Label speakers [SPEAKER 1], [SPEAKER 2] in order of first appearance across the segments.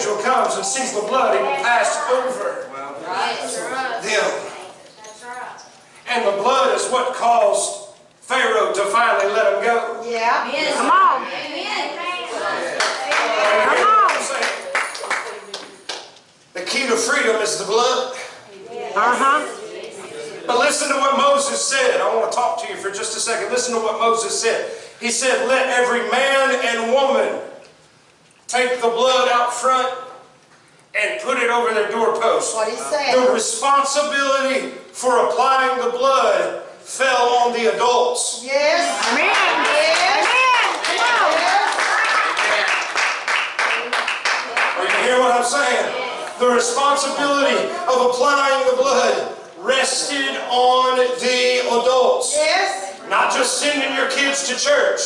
[SPEAKER 1] angel comes and sees the blood, he will pass over them. And the blood is what caused Pharaoh to finally let him go.
[SPEAKER 2] Yeah.
[SPEAKER 3] Come on. Come on.
[SPEAKER 1] The key to freedom is the blood. But listen to what Moses said. I want to talk to you for just a second. Listen to what Moses said. He said, let every man and woman take the blood out front and put it over their doorpost.
[SPEAKER 2] What he said.
[SPEAKER 1] The responsibility for applying the blood fell on the adults.
[SPEAKER 2] Yes.
[SPEAKER 3] Amen.
[SPEAKER 2] Yes.
[SPEAKER 1] Are you hearing what I'm saying? The responsibility of applying the blood rested on the adults.
[SPEAKER 2] Yes.
[SPEAKER 1] Not just sending your kids to church.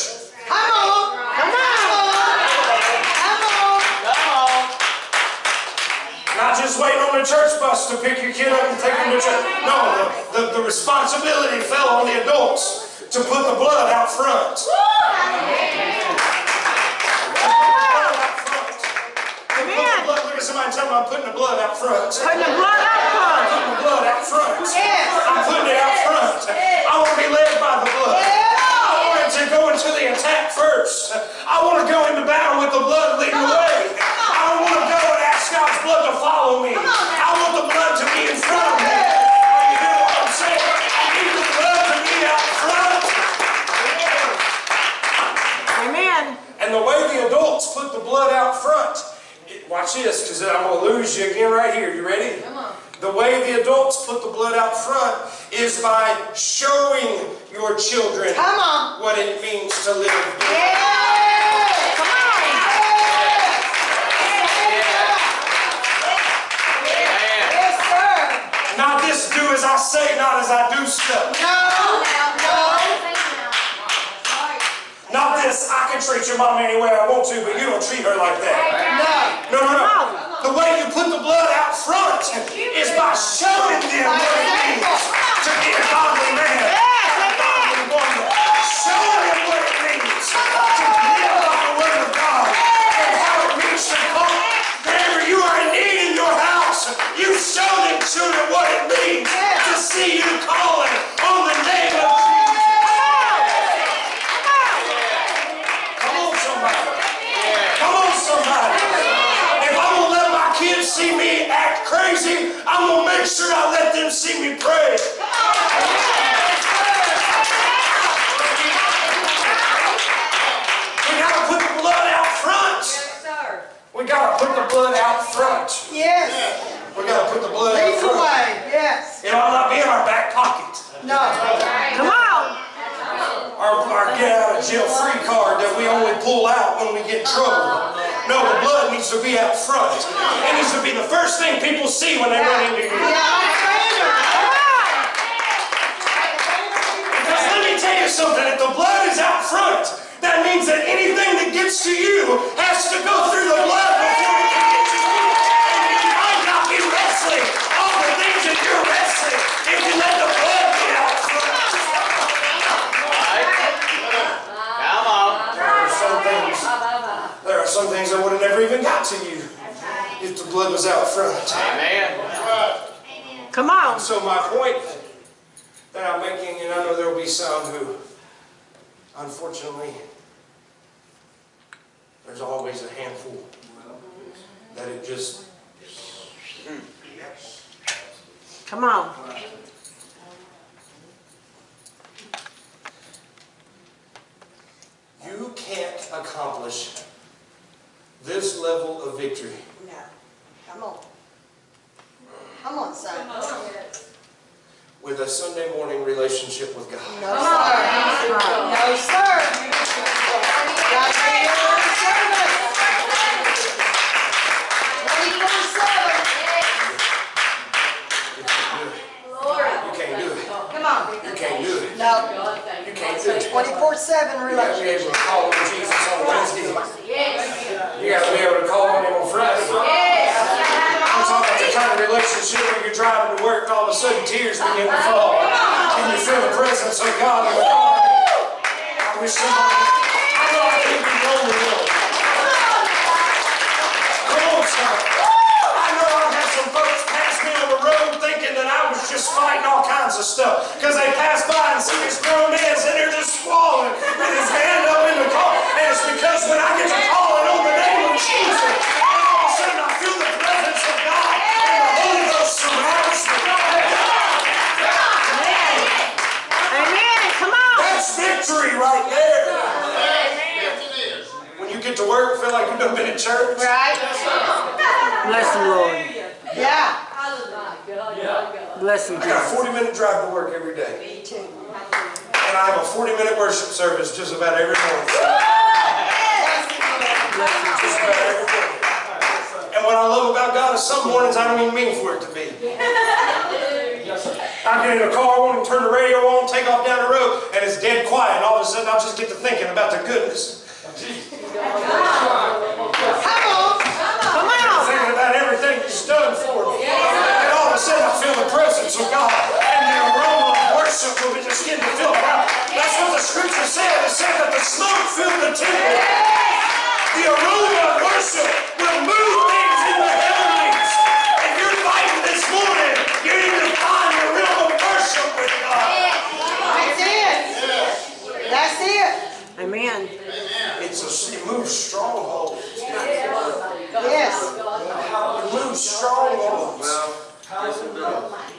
[SPEAKER 2] Come on. Come on. Come on.
[SPEAKER 1] Not just waiting on the church bus to pick your kid up and take him to church. No, the responsibility fell on the adults to put the blood out front. Look at somebody tell me I'm putting the blood out front.
[SPEAKER 3] Putting the blood out front.
[SPEAKER 1] I'm putting the blood out front.
[SPEAKER 2] Yes.
[SPEAKER 1] I'm putting it out front. I want to be led by the blood. I want it to go into the attack first. I want to go into battle with the blood leading the way. I don't want to go and ask God's blood to follow me. I want the blood to be in front of me. Are you hearing what I'm saying? I need the blood to be out front.
[SPEAKER 3] Amen.
[SPEAKER 1] And the way the adults put the blood out front, watch this, because I'm going to lose you again right here. You ready?
[SPEAKER 2] Come on.
[SPEAKER 1] The way the adults put the blood out front is by showing your children
[SPEAKER 2] Come on.
[SPEAKER 1] what it means to live.
[SPEAKER 2] Yes. Come on. Yes, sir.
[SPEAKER 1] Not this do as I say, not as I do stuff.
[SPEAKER 2] No.
[SPEAKER 1] Not this, I can treat your mom any way I want to, but you don't treat her like that. No. The way you put the blood out front is by showing them what it means to be a godly man, a godly woman. Showing them what it means to live by the word of God and how it means to come. Whenever you are in need in your house, you show them children what it means to see you calling on the name of Jesus. Come on, somebody. If I'm going to let my kids see me act crazy, I'm going to make sure I let them see me pray. We got to put the blood out front. We got to put the blood out front.
[SPEAKER 2] Yes.
[SPEAKER 1] We got to put the blood out
[SPEAKER 2] Lead the
[SPEAKER 1] front.
[SPEAKER 2] way. Yes.
[SPEAKER 1] It ought not be in our back pocket.
[SPEAKER 2] No.
[SPEAKER 3] Come on.
[SPEAKER 1] Our get out of jail free card that we only pull out when we get in trouble. No, the blood needs to be out front. It needs to be the first thing people see when they run into you. Because let me tell you something, if the blood is out front, that means that anything that gets to you has to go through the blood before it can get to you. And you might not be wrestling all the things that you're wrestling if you let the blood be out front. There are some things that would have never even got to you if the blood was out front.
[SPEAKER 4] Amen.
[SPEAKER 3] Come on.
[SPEAKER 1] So my point that I'm making, and I know there will be some who, unfortunately, there's always a handful that it just...
[SPEAKER 3] Come on.
[SPEAKER 1] You can't accomplish this level of victory
[SPEAKER 2] No. Come on. Come on, son.
[SPEAKER 1] with a Sunday morning relationship with God.
[SPEAKER 2] No, sir. No, sir. Got to be your servant. 24/7.
[SPEAKER 1] You can't do it.
[SPEAKER 2] Come on.
[SPEAKER 1] You can't do it.
[SPEAKER 2] No.
[SPEAKER 1] You can't do it.
[SPEAKER 2] 24/7
[SPEAKER 1] You got to be
[SPEAKER 2] relationship.
[SPEAKER 1] able to call on Jesus on Wednesday. You got to be able to call on Him on Friday. I'm talking about the kind of relationship where you're driving to work and all of a sudden tears begin to fall. And you feel the presence of God in the car. I wish somebody, I know I can't be lonely though. Come on, son. I know I've had some folks pass me on the road thinking that I was just fighting all kinds of stuff. Because they pass by and see this grown man sitting there just squalling with his hand up in the car. And it's because when I get to calling on the name of Jesus, and all of a sudden I feel the presence of God and the Holy Ghost surrounds me.
[SPEAKER 3] Amen. Come on.
[SPEAKER 1] That's victory right there. When you get to work, feel like you've done been in church.
[SPEAKER 2] Right?
[SPEAKER 3] Bless him, Lord.
[SPEAKER 2] Yeah.
[SPEAKER 3] Bless him,
[SPEAKER 1] I got a
[SPEAKER 3] Jesus.
[SPEAKER 1] 40-minute drive to work every day.
[SPEAKER 2] Me too.
[SPEAKER 1] And I have a 40-minute worship service just about every morning. Just about every morning. And what I love about God is some mornings I don't even mean for it to be. I get in the car, I want to turn the radio on, take off down the road, and it's dead quiet. And all of a sudden I'll just get to thinking about the goodness.
[SPEAKER 2] Come on.
[SPEAKER 3] Come on.
[SPEAKER 1] Thinking about everything He's done for me. And all of a sudden I feel the presence of God. And the aroma of worship will be just getting to fill the house. That's what the scripture said. It said that the smoke filled the temple. The aroma of worship will move things in the heavenlies. If you're fighting this morning, you need to find the realm of worship with God.
[SPEAKER 2] That's it. That's it.
[SPEAKER 3] Amen.
[SPEAKER 1] It moves strongholds.
[SPEAKER 2] Yes.
[SPEAKER 1] It moves strongholds.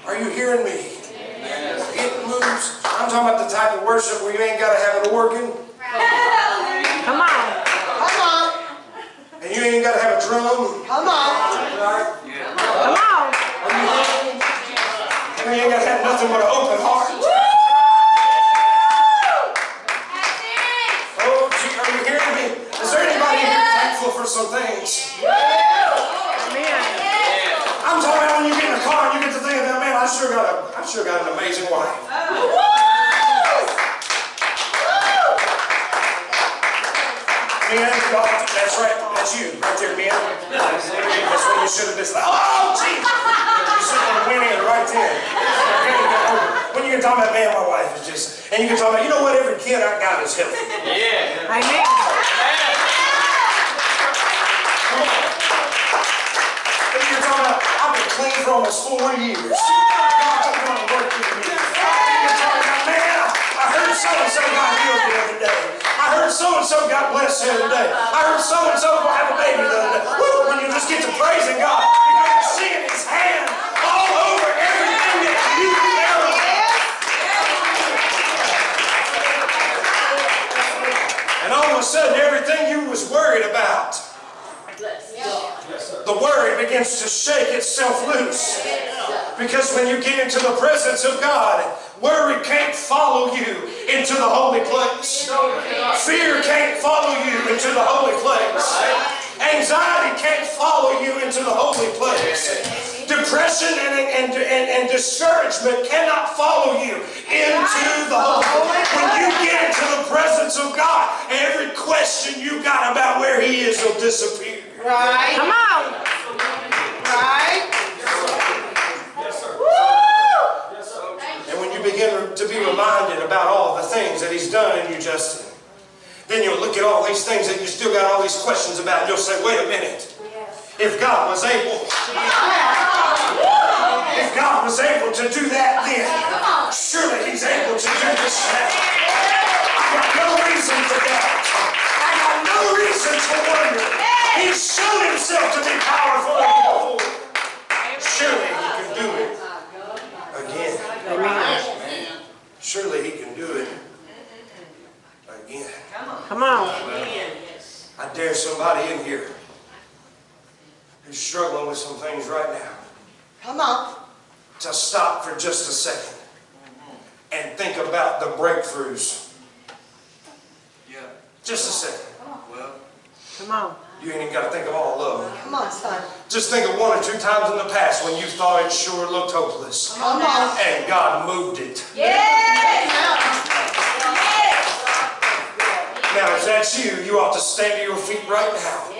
[SPEAKER 1] Are you hearing me? It moves. I'm talking about the type of worship where you ain't got to have it organ.
[SPEAKER 3] Come on.
[SPEAKER 2] Come on.
[SPEAKER 1] And you ain't got to have a drum.
[SPEAKER 2] Come on.
[SPEAKER 3] Come on.
[SPEAKER 1] And you ain't got to have nothing but an open heart. Oh, gee, are you hearing me? Is there anybody here thankful for some things?
[SPEAKER 3] Amen.
[SPEAKER 1] I'm talking about when you get in the car and you get to thinking, man, I sure got an amazing wife. Men, that's right. That's you, right there, men. That's what you should have been like. Oh, Jesus! You should have been winning it right there. When you can talk about, man, my wife is just, and you can talk about, you know what? Every kid I got is healthy.
[SPEAKER 3] Amen.
[SPEAKER 1] Come on. And you can talk about, I've been clean for almost 4 years. God took on and worked with me. You can talk about, man, I heard so-and-so got healed the other day. I heard so-and-so got blessed the other day. I heard so-and-so will have a baby the other day. Woo, when you just get to praising God, because you're seeing His hand all over everything that you care about. And all of a sudden, everything you was worried about, the worry begins to shake itself loose. Because when you get into the presence of God, worry can't follow you into the holy place. Fear can't follow you into the holy place. Anxiety can't follow you into the holy place. Depression and discouragement cannot follow you into the holy place. When you get into the presence of God, every question you got about where He is will disappear.
[SPEAKER 2] Right.
[SPEAKER 3] Come on.
[SPEAKER 2] Right.
[SPEAKER 1] And when you begin to be reminded about all the things that He's done in you, Justin, then you'll look at all these things that you still got all these questions about, and you'll say, wait a minute. If God was able, to do that then, surely He's able to do this now. I got no reason to doubt. I got no reason to wonder. He's shown Himself to be powerful and before. Surely He can do it again.
[SPEAKER 3] Amen.
[SPEAKER 1] Surely He can do it again.
[SPEAKER 3] Come on.
[SPEAKER 1] I dare somebody in here who's struggling with some things right now
[SPEAKER 2] Come on.
[SPEAKER 1] to stop for just a second and think about the breakthroughs.
[SPEAKER 4] Yeah.
[SPEAKER 1] Just a second.
[SPEAKER 4] Well,
[SPEAKER 3] Come on.
[SPEAKER 1] You ain't even got to think of all of them.
[SPEAKER 2] Come on, son.
[SPEAKER 1] Just think of 1 or 2 times in the past when you thought it sure looked hopeless.
[SPEAKER 2] Come on.
[SPEAKER 1] And God moved it. Now, if that's you, you ought to stand to your feet right now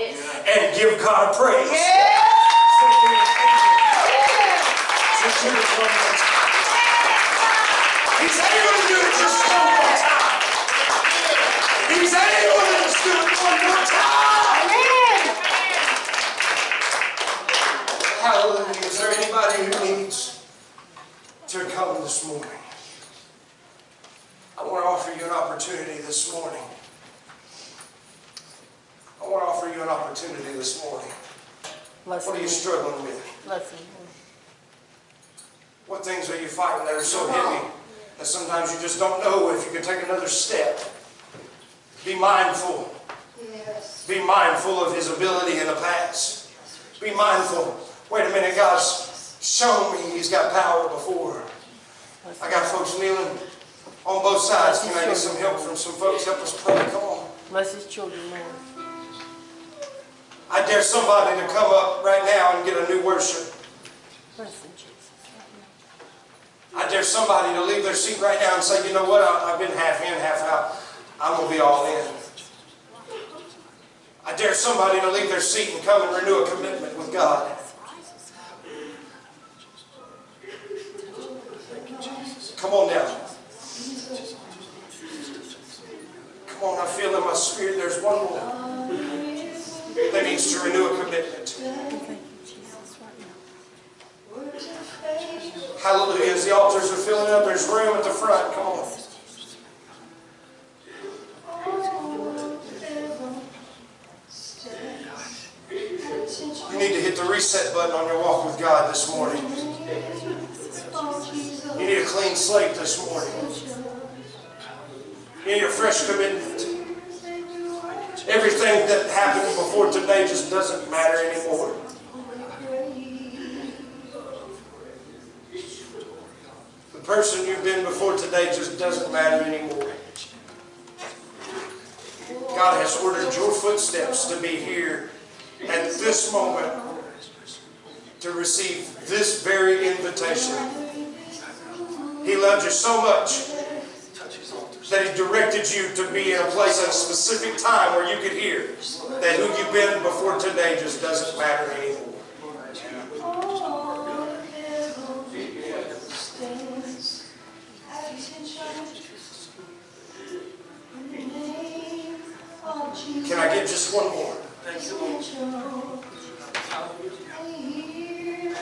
[SPEAKER 1] and give God a praise. Just do it one more time. He's able to do it just one more time. He's able to just do it one more time. Hallelujah. Is there anybody who needs to come this morning? I want to offer you an opportunity this morning. I want to offer you an opportunity this morning. What are you struggling with?
[SPEAKER 2] Listen.
[SPEAKER 1] What things are you fighting that are so heavy that sometimes you just don't know if you can take another step? Be mindful.
[SPEAKER 5] Yes.
[SPEAKER 1] Be mindful of His ability in the past. Be mindful. Wait a minute, God's shown me He's got power before. I got folks kneeling on both sides. Can I get some help from some folks? Help us pray. Come on.
[SPEAKER 2] Bless His children, Lord.
[SPEAKER 1] I dare somebody to come up right now and get a new worship.
[SPEAKER 2] Bless Him, Jesus.
[SPEAKER 1] I dare somebody to leave their seat right now and say, you know what, I've been half in, half out. I'm going to be all in. I dare somebody to leave their seat and come and renew a commitment with God. Come on down. Come on, I feel in my spirit there's one more that needs to renew a commitment. Hallelujah. As the altars are filling up, there's room at the front. Come on. You need to hit the reset button on your walk with God this morning. You need a clean slate this morning. You need a fresh commitment. Everything that happened before today just doesn't matter anymore. The person you've been before today just doesn't matter anymore. God has ordered your footsteps to be here at this moment to receive this very invitation. He loved you so much that He directed you to be in a place at a specific time where you could hear that who you've been before today just doesn't matter anymore. Can I get just one more?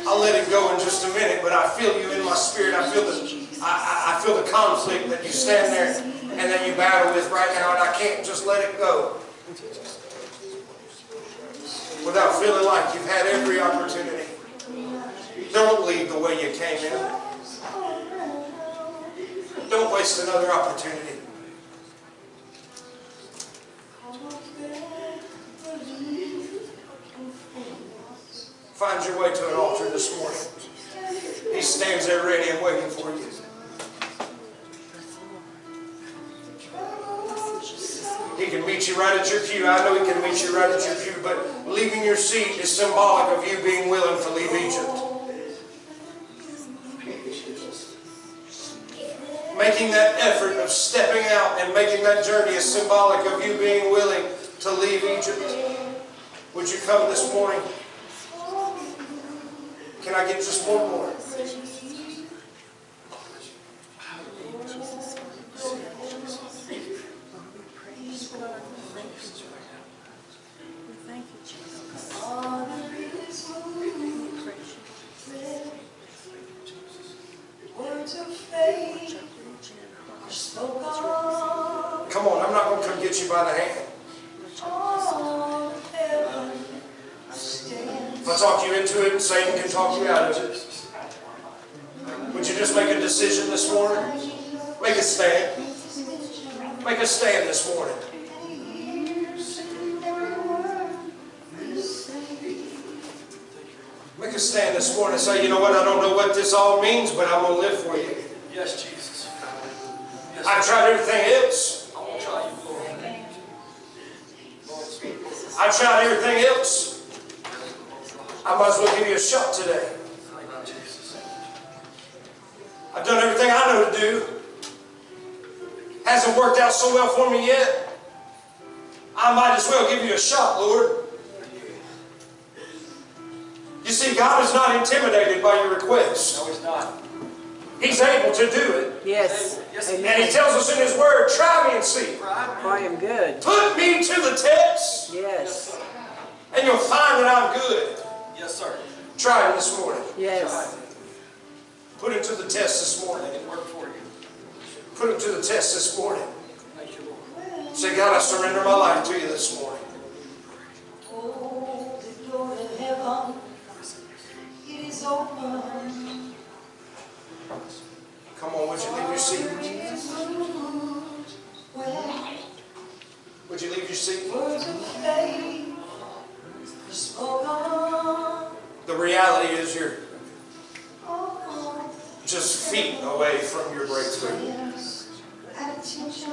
[SPEAKER 1] I'll let it go in just a minute, but I feel you in my spirit. I feel the conflict that you stand there and that you battle with right now, and I can't just let it go without feeling like you've had every opportunity. Don't leave the way you came in. Don't waste another opportunity. Find your way to an altar this morning. He stands there ready and waiting for you. He can meet you right at your pew. I know He can meet you right at your pew, but leaving your seat is symbolic of you being willing to leave Egypt. Making that effort of stepping out and making that journey is symbolic of you being willing to leave Egypt. Would you come this morning? Can I get just one more? Come on, I'm not going to come get you by the hand. If I talk you into it, Satan can talk you out of it. Would you just make a decision this morning? Make a stand. Make a stand this morning. Make a stand this morning and say, you know what, I don't know what this all means, but I'm going to live for you.
[SPEAKER 4] Yes, Jesus. Yes,
[SPEAKER 1] I've tried everything else.
[SPEAKER 4] I won't try you, Lord.
[SPEAKER 1] I've tried everything else. I might as well give you a shot today. I've done everything I know to do. Hasn't worked out so well for me yet. I might as well give you a shot, Lord. You see, God is not intimidated by your request.
[SPEAKER 4] No, He's not.
[SPEAKER 1] He's able to do it.
[SPEAKER 3] Yes.
[SPEAKER 4] Yes,
[SPEAKER 1] And
[SPEAKER 3] Amen.
[SPEAKER 1] He tells us in His Word, try me and see.
[SPEAKER 3] I am good.
[SPEAKER 1] Put me to the test,
[SPEAKER 3] Yes.
[SPEAKER 1] and you'll find that I'm good.
[SPEAKER 4] Yes, sir.
[SPEAKER 1] Try him this morning.
[SPEAKER 3] Yes.
[SPEAKER 1] Put him to the test this morning. Put him to the test this morning. Say, God, I surrender my life to you this morning.
[SPEAKER 2] Oh, the door of heaven, it is open.
[SPEAKER 1] Come on, would you leave your seat? Would you leave your seat?
[SPEAKER 2] Words of faith are spoken.
[SPEAKER 1] The reality is you're just feet away from your breakthrough.
[SPEAKER 2] Attention.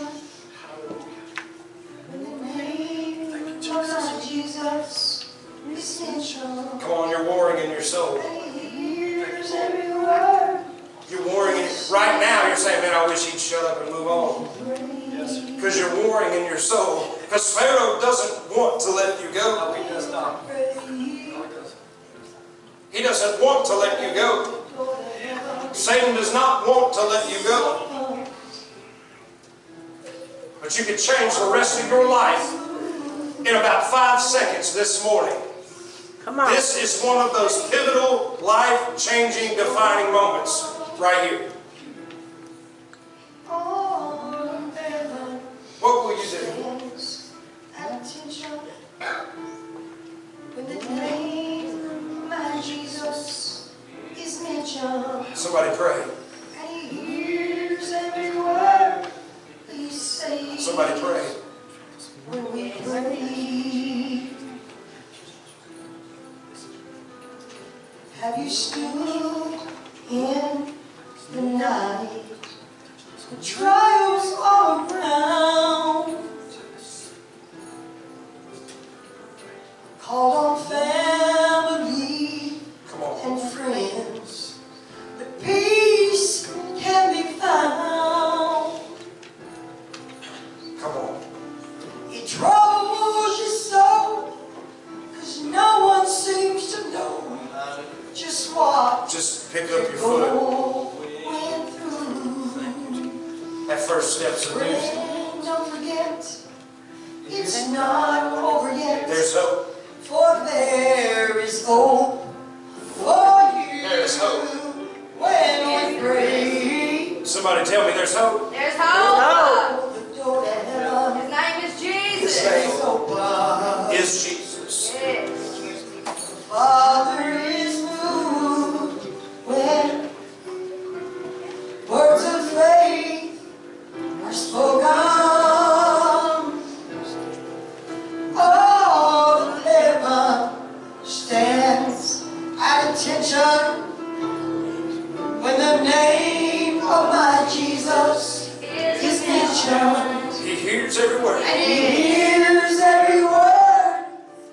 [SPEAKER 2] In the name of our Jesus, essential.
[SPEAKER 1] Come on, you're warring in your soul.
[SPEAKER 2] Hears every word.
[SPEAKER 1] You're warring in, right now you're saying, man, I wish he'd shut up and move on. Because you're warring in your soul. Because Pharaoh doesn't want to let you go.
[SPEAKER 4] No, he does not.
[SPEAKER 1] He doesn't want to let you go. Satan does not want to let you go. But you can change the rest of your life in about 5 seconds this morning.
[SPEAKER 3] Come on.
[SPEAKER 1] This is one of those pivotal, life-changing, defining moments right here. What will you do?
[SPEAKER 2] When the name of Jesus is mentioned,
[SPEAKER 1] Somebody pray.
[SPEAKER 2] and He hears every word He says.
[SPEAKER 1] Somebody pray.
[SPEAKER 2] When we pray, have you stood in the night? The trials all around. Called on family
[SPEAKER 1] Come on.
[SPEAKER 2] and friends, but peace can be found.
[SPEAKER 1] Come on.
[SPEAKER 2] It troubles your soul, 'cause no one seems to know just what
[SPEAKER 1] Just pick up your foot.
[SPEAKER 2] going through.
[SPEAKER 1] That first step's of music.
[SPEAKER 2] Friend, don't forget, it's not over yet.
[SPEAKER 1] There's hope.
[SPEAKER 2] For there is hope for you.
[SPEAKER 1] There is hope.
[SPEAKER 2] When we pray.
[SPEAKER 1] Somebody tell me there's hope.
[SPEAKER 5] There's hope.
[SPEAKER 2] The door to heaven
[SPEAKER 5] His name is Jesus.
[SPEAKER 1] His name
[SPEAKER 2] is open.
[SPEAKER 1] is Jesus.
[SPEAKER 5] Yes.
[SPEAKER 2] Father is moved when words of faith are spoken. All of heaven stands at attention when the name of my Jesus is mentioned.
[SPEAKER 1] He hears every word.
[SPEAKER 2] And He hears every word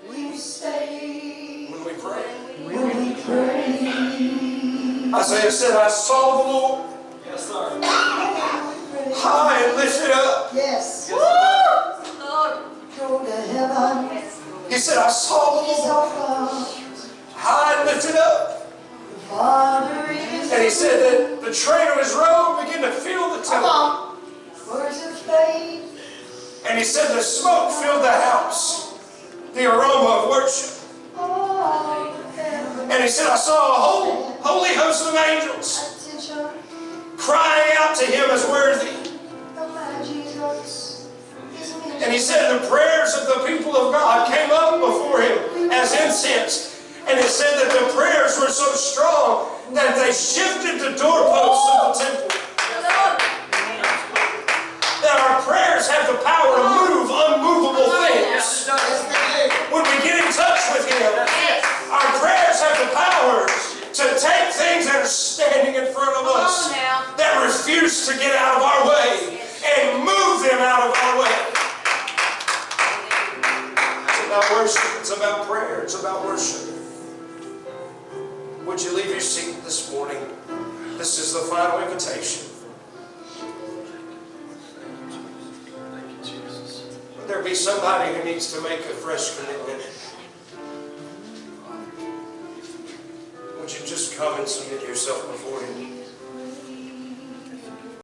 [SPEAKER 2] we say.
[SPEAKER 1] When we pray.
[SPEAKER 2] When we pray,
[SPEAKER 1] Isaiah said, I saw the Lord
[SPEAKER 4] Yes, sir.
[SPEAKER 1] high and lifted up.
[SPEAKER 2] yes,
[SPEAKER 5] Lord.
[SPEAKER 2] go to heaven,
[SPEAKER 5] Yes.
[SPEAKER 1] He said, I saw the
[SPEAKER 2] is
[SPEAKER 1] Lord
[SPEAKER 2] open,
[SPEAKER 1] high and lifted up.
[SPEAKER 2] Father is
[SPEAKER 1] And he said that the train of his robe began to fill the
[SPEAKER 2] come
[SPEAKER 1] temple.
[SPEAKER 2] on, words of faith,
[SPEAKER 1] And he said the smoke filled the house, the aroma of worship.
[SPEAKER 2] all of heaven,
[SPEAKER 1] And he said, I saw a whole holy host of angels
[SPEAKER 2] attention,
[SPEAKER 1] crying out to him as worthy.
[SPEAKER 2] of my Jesus is mentioned.
[SPEAKER 1] And he said the prayers of the people of God came up before him as incense. And it said that the prayers were so strong that they shifted the doorposts of the temple.
[SPEAKER 5] Lord.
[SPEAKER 1] That our prayers have the power to move unmovable things. When we get in touch with him,
[SPEAKER 5] Yes.
[SPEAKER 1] our prayers have the power to take things that are standing in front of us
[SPEAKER 5] Come on now.
[SPEAKER 1] that refuse to get out of our way and move them out of our way. It's about worship. It's about prayer. It's about worship. Would you leave your seat this morning? This is the final invitation.
[SPEAKER 4] Thank you, Jesus.
[SPEAKER 1] Would there be somebody who needs to make a fresh commitment? Would you just come and submit yourself before him?